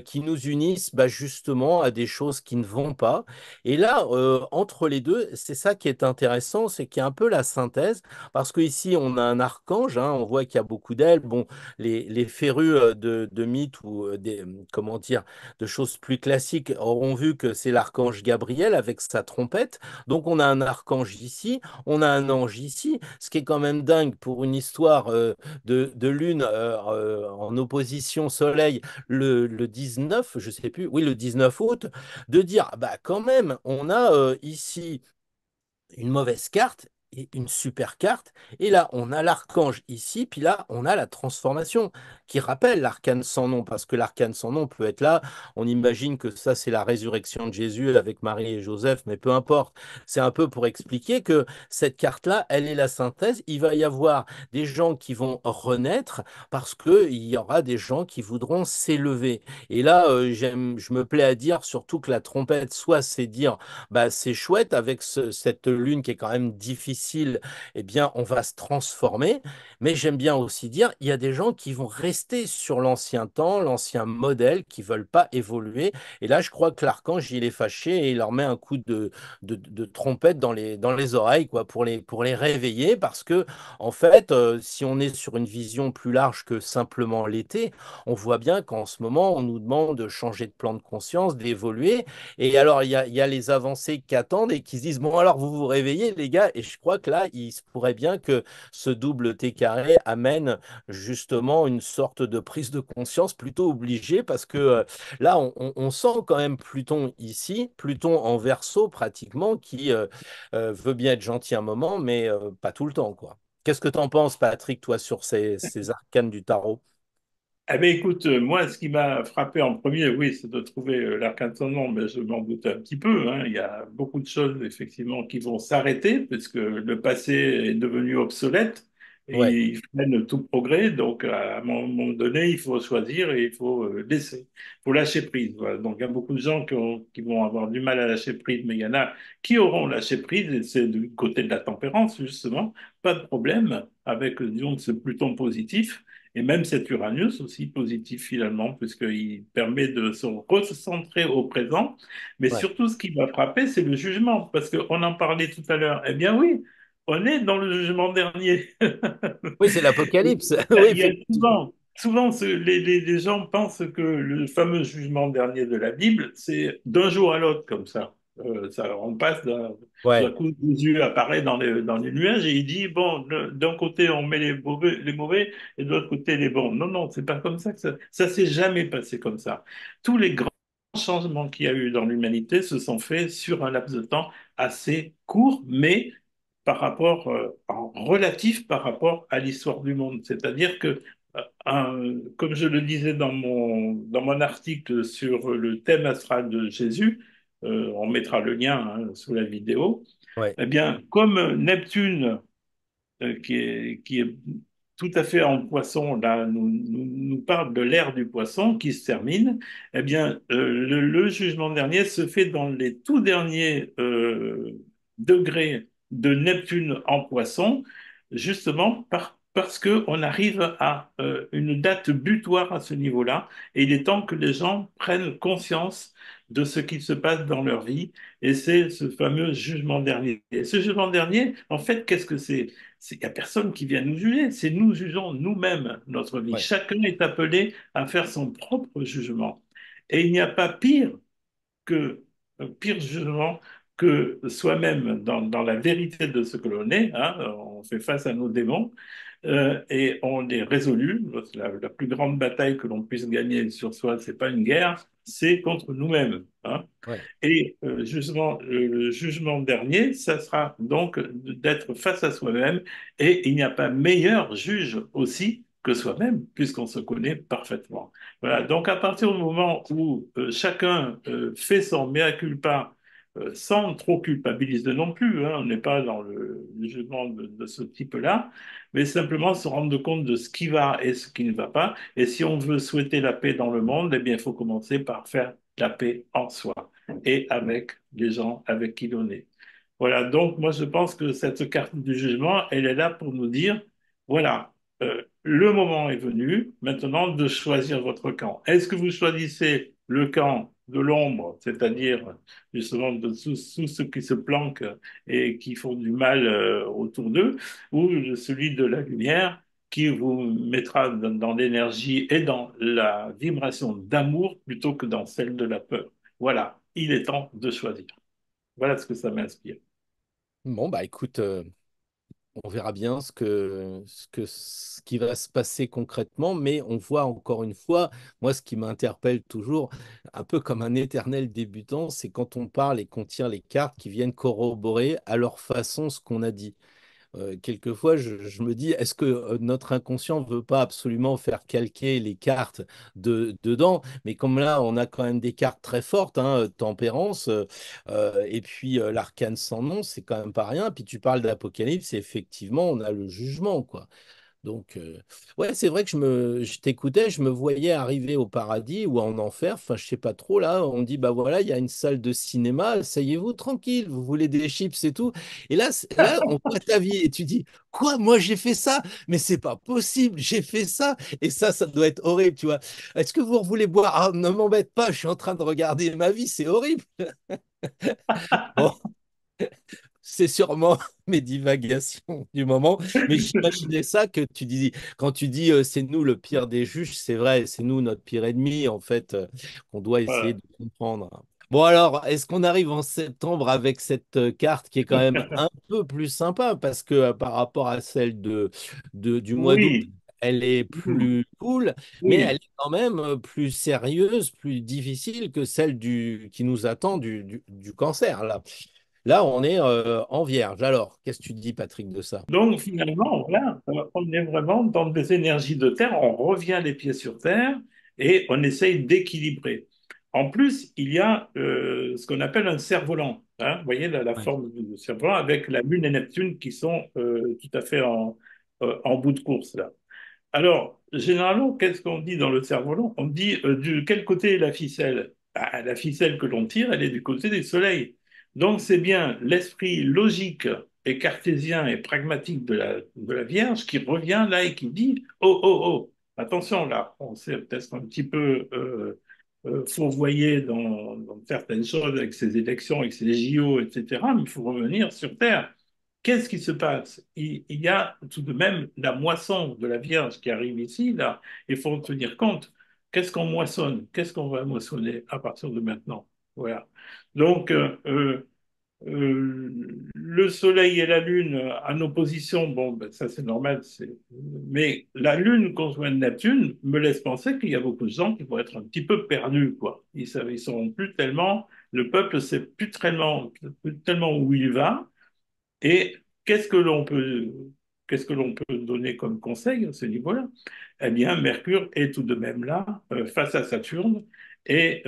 qui nous unissent bah, justement à des choses qui ne vont pas. Et là, entre les deux, c'est ça qui est intéressant, c'est qu'il y a un peu la synthèse. Parce qu'ici, on a un archange, hein, on voit qu'il y a beaucoup d'ailes. Bon, les férus de mythes ou comment dire, de choses plus classiques auront vu que c'est l'archange Gabriel avec sa trompette. Donc, on a un archange ici, on a un ange ici, ce qui est quand même dingue pour une histoire de lune en opposition Soleil le 19, je sais plus, oui, le 19 août, de dire, bah quand même, on a ici une mauvaise carte et une super carte. Et là, on a l'archange ici, puis là, on a la transformation qui rappelle l'arcane sans nom, parce que l'arcane sans nom peut être là. On imagine que ça, c'est la résurrection de Jésus avec Marie et Joseph, mais peu importe. C'est un peu pour expliquer que cette carte-là, elle est la synthèse. Il va y avoir des gens qui vont renaître parce qu'il y aura des gens qui voudront s'élever. Et là, je me plais à dire surtout que la trompette, soit c'est dire bah, c'est chouette avec cette lune qui est quand même difficile, eh bien, on va se transformer. Mais j'aime bien aussi dire, il y a des gens qui vont rester sur l'ancien temps, l'ancien modèle, qui veulent pas évoluer. Et là, je crois que l'archange, il est fâché et il leur met un coup de trompette dans les oreilles, quoi, pour les réveiller. Parce que, en fait, si on est sur une vision plus large que simplement l'été, on voit bien qu'en ce moment, on nous demande de changer de plan de conscience, d'évoluer. Et alors, il y a les avancées qui attendent et qui se disent, bon, alors vous vous réveillez, les gars. Et je crois que là, il se pourrait bien que ce double T carré amène justement une sorte de prise de conscience plutôt obligée parce que là, on sent quand même Pluton ici, Pluton en verso pratiquement, qui veut bien être gentil un moment, mais pas tout le temps, quoi. Qu'est-ce que tu en penses, Patrick, toi, sur ces arcanes du tarot? Eh bien, écoute, moi, ce qui m'a frappé en premier, oui, c'est de trouver l'arcane sans nom, mais je m'en doute un petit peu, hein. Il y a beaucoup de choses, effectivement, qui vont s'arrêter, puisque le passé est devenu obsolète et Ouais, il freine tout progrès. Donc, à un moment donné, il faut choisir et il faut laisser. Il faut lâcher prise. Voilà. Donc, il y a beaucoup de gens qui vont avoir du mal à lâcher prise, mais il y en a qui auront lâché prise, et c'est du côté de la tempérance, justement. Pas de problème avec, disons, ce Pluton positif. Et même cet Uranus aussi positif finalement, puisqu'il permet de se recentrer au présent. Mais ouais. surtout, ce qui m'a frappé, c'est le jugement, parce qu'on en parlait tout à l'heure. Eh bien oui, on est dans le jugement dernier. Oui, c'est l'Apocalypse. Oui, Il y a effectivement. souvent les gens pensent que le fameux jugement dernier de la Bible, c'est d'un jour à l'autre comme ça. On passe d'un Ouais, coup, Jésus apparaît dans les nuages et il dit, bon, d'un côté on met les mauvais et de l'autre côté les bons. Non, non, c'est pas comme ça que ça s'est jamais passé comme ça. Tous les grands changements qu'il y a eu dans l'humanité se sont faits sur un laps de temps assez court, mais en relatif par rapport à l'histoire du monde. C'est-à-dire que, comme je le disais dans mon article sur le thème astral de Jésus, on mettra le lien hein, sous la vidéo, ouais, eh bien, comme Neptune qui est tout à fait en poisson, là, nous parle de l'ère du poisson qui se termine, eh bien, le jugement dernier se fait dans les tout derniers degrés de Neptune en poisson, justement parce qu'on arrive à une date butoir à ce niveau-là, et il est temps que les gens prennent conscience de ce qui se passe dans leur vie, et c'est ce fameux jugement dernier. Et ce jugement dernier, en fait, qu'est-ce que c'est? Il n'y a personne qui vient nous juger, c'est nous jugeons nous-mêmes notre vie. ouais, Chacun est appelé à faire son propre jugement. Et il n'y a pas pire jugement que soi-même dans la vérité de ce que l'on est. Hein. On fait face à nos démons et on les résolue. La plus grande bataille que l'on puisse gagner sur soi, c'est pas une guerre, c'est contre nous-mêmes. Hein. ouais, Et justement, le jugement dernier, ça sera donc d'être face à soi-même. Et il n'y a pas meilleur juge aussi que soi-même, puisqu'on se connaît parfaitement. Voilà. Donc, à partir du moment où chacun fait son mea culpa, sans trop culpabiliser non plus, hein, on n'est pas dans le jugement de ce type-là, mais simplement se rendre compte de ce qui va et ce qui ne va pas. Et si on veut souhaiter la paix dans le monde, eh bien, il faut commencer par faire la paix en soi et avec les gens avec qui l'on est. Voilà, donc moi je pense que cette carte du jugement, elle est là pour nous dire, voilà, le moment est venu maintenant de choisir votre camp. Est-ce que vous choisissez le camp de l'ombre, c'est-à-dire justement de tous ceux qui se planquent et qui font du mal autour d'eux, ou celui de la lumière qui vous mettra dans l'énergie et dans la vibration d'amour plutôt que dans celle de la peur. Voilà, il est temps de choisir. Voilà ce que ça m'inspire. bon, bah écoute, on verra bien ce qui va se passer concrètement, mais on voit encore une fois, moi, ce qui m'interpelle toujours, un peu comme un éternel débutant, c'est quand on parle et qu'on tire les cartes qui viennent corroborer à leur façon ce qu'on a dit. Quelquefois, je me dis, est-ce que notre inconscient ne veut pas absolument faire calquer les cartes dedans? Mais comme là, on a quand même des cartes très fortes, hein, tempérance, et puis l'arcane sans nom, c'est quand même pas rien. Puis tu parles d'Apocalypse, et effectivement, on a le jugement, quoi. Donc, ouais, c'est vrai que je t'écoutais, je me voyais arriver au paradis ou en enfer, enfin, je sais pas trop, là, on dit, bah voilà, il y a une salle de cinéma, asseyez-vous tranquille, vous voulez des chips et tout. Et là, là, on voit ta vie et tu dis, quoi, moi j'ai fait ça? Mais c'est pas possible, j'ai fait ça. Et ça doit être horrible, tu vois. Est-ce que vous voulez boire? Ah, ne m'embête pas, je suis en train de regarder ma vie, c'est horrible. Bon, c'est sûrement mes divagations du moment, mais j'imaginais ça que tu dis, quand tu dis c'est nous le pire des juges, c'est vrai, c'est nous notre pire ennemi, en fait, qu'on doit essayer Voilà. de comprendre. Bon alors, est-ce qu'on arrive en septembre avec cette carte qui est quand même un peu plus sympa, parce que par rapport à celle du mois d'août, Oui, elle est plus cool, mais elle oui. est quand même plus sérieuse, plus difficile que celle qui nous attend du cancer, là. Là, on est en Vierge. Alors, qu'est-ce que tu dis, Patrick, de ça? Donc finalement, voilà, on est vraiment dans des énergies de terre, on revient les pieds sur terre et on essaye d'équilibrer. En plus, il y a ce qu'on appelle un cerf-volant. Hein, vous voyez la Ouais. forme du cerf-volant avec la Lune et Neptune qui sont tout à fait en bout de course là. Alors, généralement, qu'est-ce qu'on dit dans le cerf-volant? On dit de quel côté est la ficelle? Ah, la ficelle que l'on tire, elle est du côté du Soleil. Donc, c'est bien l'esprit logique et cartésien et pragmatique de la Vierge qui revient là et qui dit, oh, oh, oh, attention là, on s'est peut-être un petit peu fourvoyé dans certaines choses avec ces élections, avec ces JO, etc., mais il faut revenir sur Terre. Qu'est-ce qui se passe? Il y a tout de même la moisson de la Vierge qui arrive ici, là. Il faut en tenir compte. Qu'est-ce qu'on moissonne? Qu'est-ce qu'on va moissonner à partir de maintenant? Voilà. Donc, le Soleil et la Lune en opposition, bon, ben, ça c'est normal. Mais la Lune conjoint Neptune me laisse penser qu'il y a beaucoup de gens qui vont être un petit peu perdus, quoi. Ils sauront plus tellement, le peuple sait plus tellement où il va. Et qu'est-ce que l'on peut, qu'est-ce que l'on peut donner comme conseil à ce niveau-là? Eh bien, Mercure est tout de même là, face à Saturne, et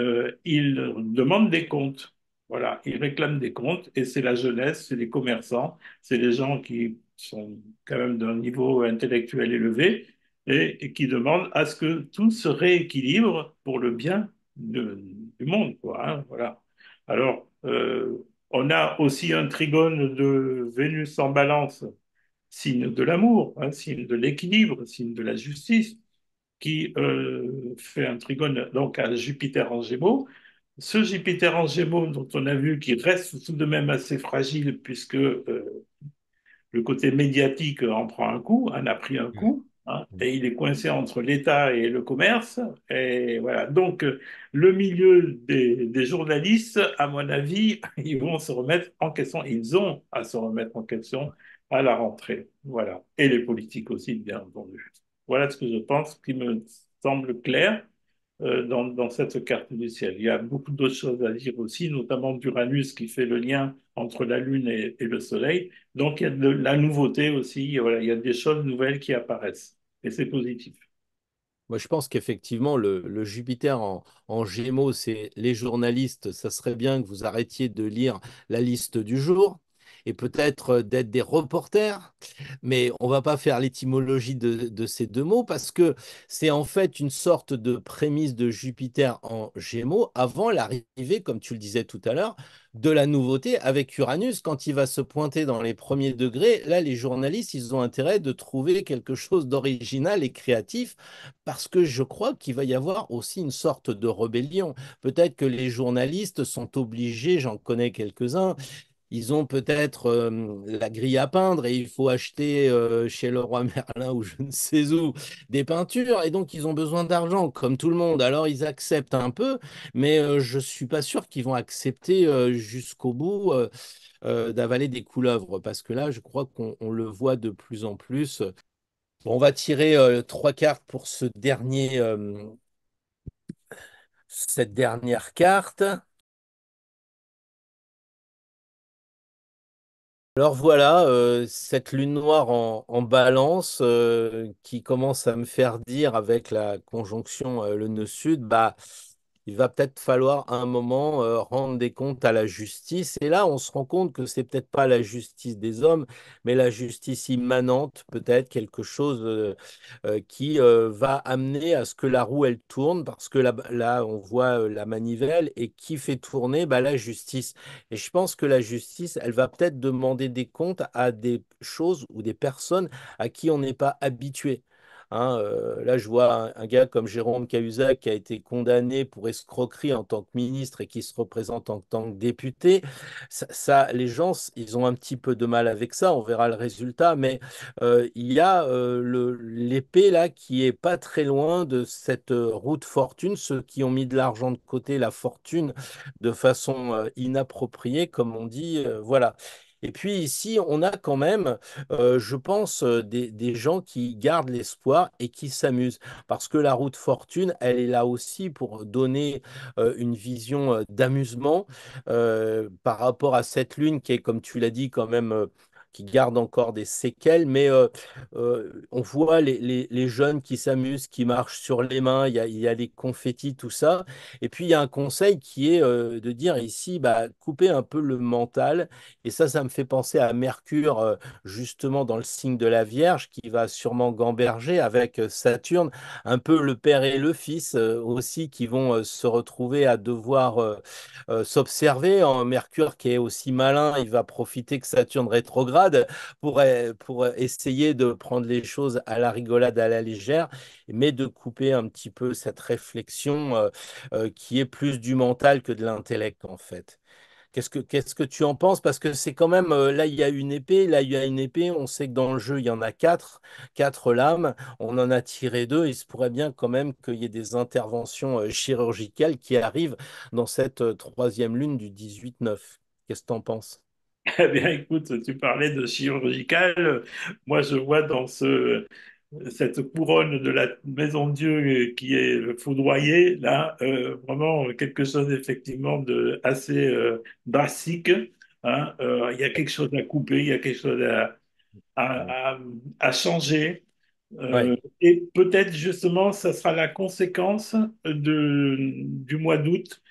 il demande des comptes. Voilà, il réclame des comptes, et c'est la jeunesse, c'est les commerçants, c'est les gens qui sont quand même d'un niveau intellectuel élevé, et qui demandent à ce que tout se rééquilibre pour le bien du monde, quoi, hein, voilà. Alors, on a aussi un trigone de Vénus en balance, signe de l'amour, hein, signe de l'équilibre, signe de la justice, qui fait un trigone donc à Jupiter en Gémeaux. Ce Jupiter en Gémeaux, dont on a vu qu'il reste tout de même assez fragile, puisque le côté médiatique en prend un coup, en a pris un Mm. coup, hein, Mm. et il est coincé entre l'État et le commerce. Et voilà. Donc, le milieu des journalistes, à mon avis, ils vont se remettre en question. Ils ont à se remettre en question à la rentrée. Voilà. Et les politiques aussi, bien entendu. Voilà ce que je pense qui me semble clair dans cette carte du ciel. Il y a beaucoup d'autres choses à dire aussi, notamment d'Uranus qui fait le lien entre la Lune et le Soleil. Donc il y a de la nouveauté aussi, voilà, il y a des choses nouvelles qui apparaissent et c'est positif. Moi, je pense qu'effectivement, le Jupiter en Gémeaux, c'est les journalistes, ça serait bien que vous arrêtiez de lire la liste du jour et peut-être d'être des reporters, mais on va pas faire l'étymologie de ces deux mots parce que c'est en fait une sorte de prémisse de Jupiter en Gémeaux avant l'arrivée, comme tu le disais tout à l'heure, de la nouveauté avec Uranus. Quand il va se pointer dans les premiers degrés, là, les journalistes, ils ont intérêt de trouver quelque chose d'original et créatif parce que je crois qu'il va y avoir aussi une sorte de rébellion. Peut-être que les journalistes sont obligés, j'en connais quelques-uns, ils ont peut-être la grille à peindre et il faut acheter chez Leroy Merlin ou je ne sais où des peintures et donc ils ont besoin d'argent comme tout le monde. Alors ils acceptent un peu, mais je suis pas sûr qu'ils vont accepter jusqu'au bout d'avaler des couleuvres parce que là je crois qu'on le voit de plus en plus. Bon, on va tirer trois cartes pour cette dernière carte. Alors voilà, cette lune noire en balance qui commence à me faire dire avec la conjonction le nœud sud, bah, il va peut-être falloir à un moment rendre des comptes à la justice. Et là, on se rend compte que c'est peut-être pas la justice des hommes, mais la justice immanente, peut-être quelque chose qui va amener à ce que la roue, elle tourne, parce que là on voit la manivelle, et qui fait tourner bah, la justice. Et je pense que la justice, elle va peut-être demander des comptes à des choses ou des personnes à qui on n'est pas habitué. Hein, là, je vois un gars comme Jérôme Cahuzac qui a été condamné pour escroquerie en tant que ministre et qui se représente en tant que député. Les gens, ils ont un petit peu de mal avec ça. On verra le résultat, mais il y a l'épée là qui est pas très loin de cette roue de fortune. Ceux qui ont mis de l'argent de côté, la fortune, de façon inappropriée, comme on dit, voilà. Et puis ici, on a quand même, je pense, des gens qui gardent l'espoir et qui s'amusent. Parce que la route fortune, elle est là aussi pour donner une vision d'amusement par rapport à cette lune qui est, comme tu l'as dit, quand même, qui garde encore des séquelles. Mais on voit les jeunes qui s'amusent, qui marchent sur les mains, il y a les confettis, tout ça. Et puis, il y a un conseil qui est de dire ici, bah, couper un peu le mental et ça me fait penser à Mercure, justement dans le signe de la Vierge, qui va sûrement gamberger avec Saturne, un peu le père et le fils aussi, qui vont se retrouver à devoir s'observer. En Mercure, qui est aussi malin, il va profiter que Saturne rétrograde pour essayer de prendre les choses à la rigolade, à la légère, mais de couper un petit peu cette réflexion qui est plus du mental que de l'intellect, en fait. Qu'est-ce que tu en penses? Parce que c'est quand même, là, il y a une épée, là, il y a une épée. On sait que dans le jeu, il y en a quatre lames. On en a tiré deux. Il se pourrait bien quand même qu'il y ait des interventions chirurgicales qui arrivent dans cette troisième lune du 18-9. Qu'est-ce que tu en penses? Eh bien, écoute, tu parlais de chirurgical. Moi, je vois dans cette couronne de la Maison de Dieu qui est foudroyée, là, vraiment quelque chose effectivement de assez drastique. Hein. Il y a quelque chose à couper, il y a quelque chose Mm. à, à- à changer. Ouais, Et peut-être justement, ça sera la conséquence du mois d'août,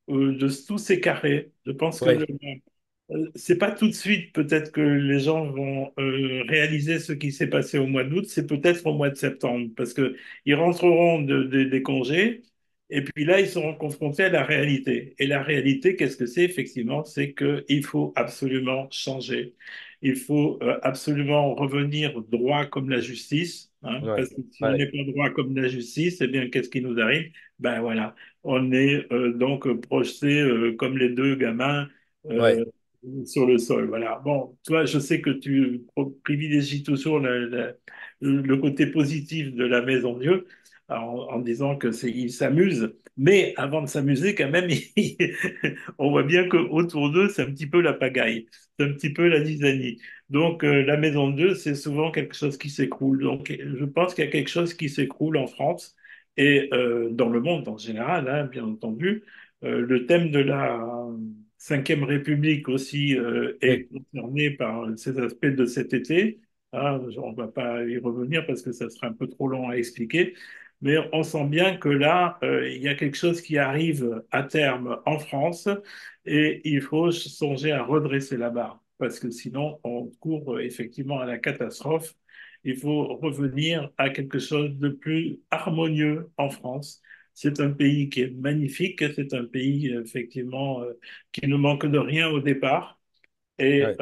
de tous ces carrés. Je pense que ouais, c'est pas tout de suite peut-être que les gens vont réaliser ce qui s'est passé au mois d'août, c'est peut-être au mois de septembre, parce que ils rentreront des congés et puis là ils seront confrontés à la réalité. Et la réalité, qu'est-ce que c'est effectivement? C'est qu'il faut absolument changer. Il faut absolument revenir droit comme la justice, hein, ouais, parce que si on ouais, n'est pas droit comme la justice, eh bien qu'est-ce qui nous arrive? Ben voilà, on est donc projeté comme les deux gamins. ouais, euh, sur le sol. Voilà. Bon, toi, je sais que tu privilégies toujours le côté positif de la maison Dieu en disant que c'est il s'amuse, mais avant de s'amuser, quand même, on voit bien que autour d'eux, c'est un petit peu la pagaille, c'est un petit peu la zizanie. Donc, la maison de Dieu, c'est souvent quelque chose qui s'écroule. Donc, je pense qu'il y a quelque chose qui s'écroule en France et dans le monde en général, hein, bien entendu. Le thème de la Cinquième République aussi ouais, est concernée par ces aspects de cet été. Ah, on ne va pas y revenir parce que ça serait un peu trop long à expliquer. Mais on sent bien que là, il y a quelque chose qui arrive à terme en France et il faut songer à redresser la barre parce que sinon, on court effectivement à la catastrophe. Il faut revenir à quelque chose de plus harmonieux en France. C'est un pays qui est magnifique, c'est un pays effectivement qui ne manque de rien au départ. Et ouais,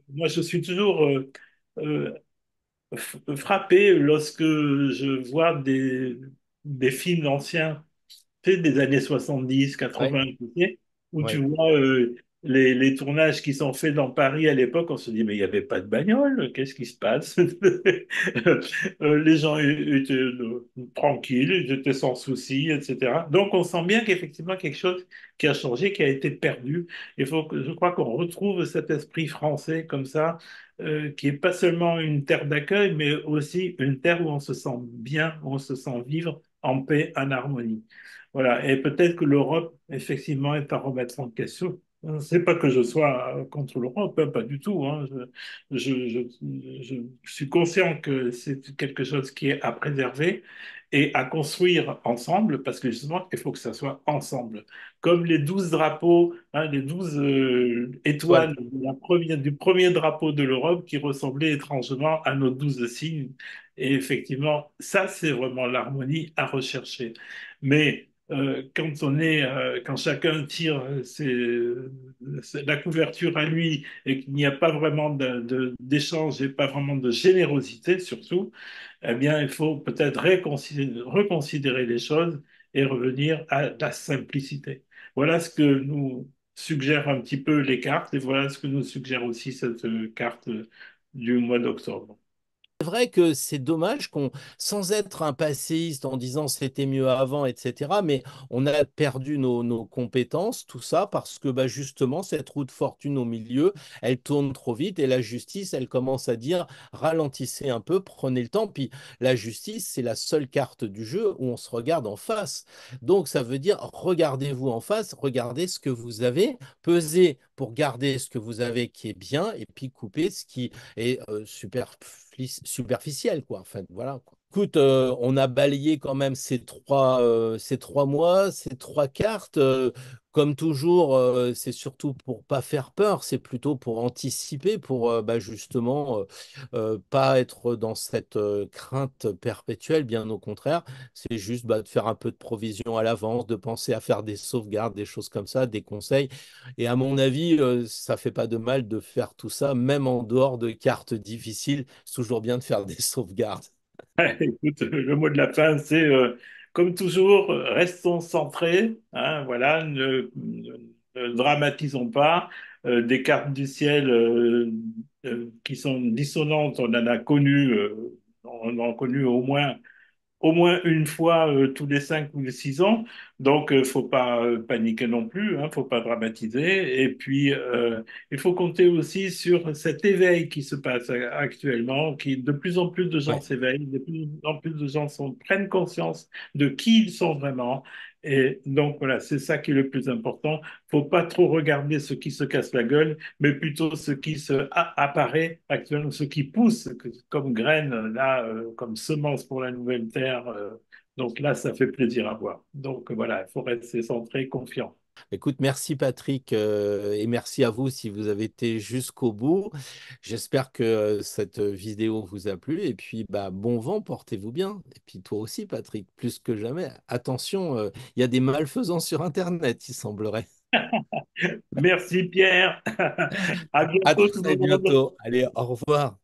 moi, je suis toujours euh, frappé lorsque je vois des films anciens tu sais, des années 70, ouais, 80, tu sais, où tu ouais, vois les tournages qui sont faits dans Paris à l'époque, on se dit, mais il n'y avait pas de bagnole, qu'est-ce qui se passe? Les gens étaient tranquilles, ils étaient sans souci, etc. Donc on sent bien qu'effectivement quelque chose qui a changé, qui a été perdu. Il faut que, je crois qu'on retrouve cet esprit français comme ça, qui est pas seulement une terre d'accueil, mais aussi une terre où on se sent bien, où on se sent vivre en paix, en harmonie. Voilà, et peut-être que l'Europe, effectivement, est à remettre en question. C'est pas que je sois contre l'Europe, hein, pas du tout. Hein. Je suis conscient que c'est quelque chose qui est à préserver et à construire ensemble, parce que justement, il faut que ça soit ensemble. Comme les 12 drapeaux, hein, les 12 toile, étoiles de du premier drapeau de l'Europe qui ressemblaient étrangement à nos 12 signes. Et effectivement, ça, c'est vraiment l'harmonie à rechercher. Mais quand chacun tire la couverture à lui et qu'il n'y a pas vraiment d'échange et pas vraiment de générosité surtout, eh bien, il faut peut-être reconsidérer les choses et revenir à la simplicité. Voilà ce que nous suggèrent un petit peu les cartes et voilà ce que nous suggère aussi cette carte du mois d'octobre. vrai que c'est dommage qu'on, sans être un passéiste en disant c'était mieux avant, etc., mais on a perdu nos compétences, tout ça, parce que bah, justement, cette roue de fortune au milieu, elle tourne trop vite et la justice, elle commence à dire ralentissez un peu, prenez le temps. Puis la justice, c'est la seule carte du jeu où on se regarde en face. Donc ça veut dire regardez-vous en face, regardez ce que vous avez, pesez pour garder ce que vous avez qui est bien et puis couper ce qui est superficiel, quoi. Enfin, voilà, quoi. Écoute, on a balayé quand même ces 3 mois, ces 3 cartes. Comme toujours, c'est surtout pour pas faire peur, c'est plutôt pour anticiper, pour bah, justement pas être dans cette crainte perpétuelle, bien au contraire. C'est juste bah, de faire un peu de provision à l'avance, de penser à faire des sauvegardes, des choses comme ça, des conseils. Et à mon avis, ça fait pas de mal de faire tout ça, même en dehors de cartes difficiles. C'est toujours bien de faire des sauvegardes. Écoute, le mot de la fin, c'est comme toujours, restons centrés, hein, voilà, ne dramatisons pas. Des cartes du ciel qui sont dissonantes, on en a connu, on en a connu au moins une fois tous les 5 ou les 6 ans. Donc, faut pas paniquer non plus, hein, faut pas dramatiser. Et puis, il faut compter aussi sur cet éveil qui se passe actuellement, qui de plus en plus de gens Ouais. s'éveillent, de plus en plus de gens prennent conscience de qui ils sont vraiment. Et donc, voilà, c'est ça qui est le plus important. Faut pas trop regarder ce qui se casse la gueule, mais plutôt ce qui apparaît actuellement, ce qui pousse comme graine, là, comme semence pour la nouvelle terre. Donc là, ça fait plaisir à voir. Donc voilà, il faut rester centré, confiant. Écoute, merci Patrick, et merci à vous si vous avez été jusqu'au bout. J'espère que cette vidéo vous a plu et puis bah, bon vent, portez-vous bien. Et puis toi aussi Patrick, plus que jamais, attention, il y a des malfaisants sur Internet, il semblerait. Merci Pierre. À À bientôt tout le très monde. bientôt. Allez, au revoir.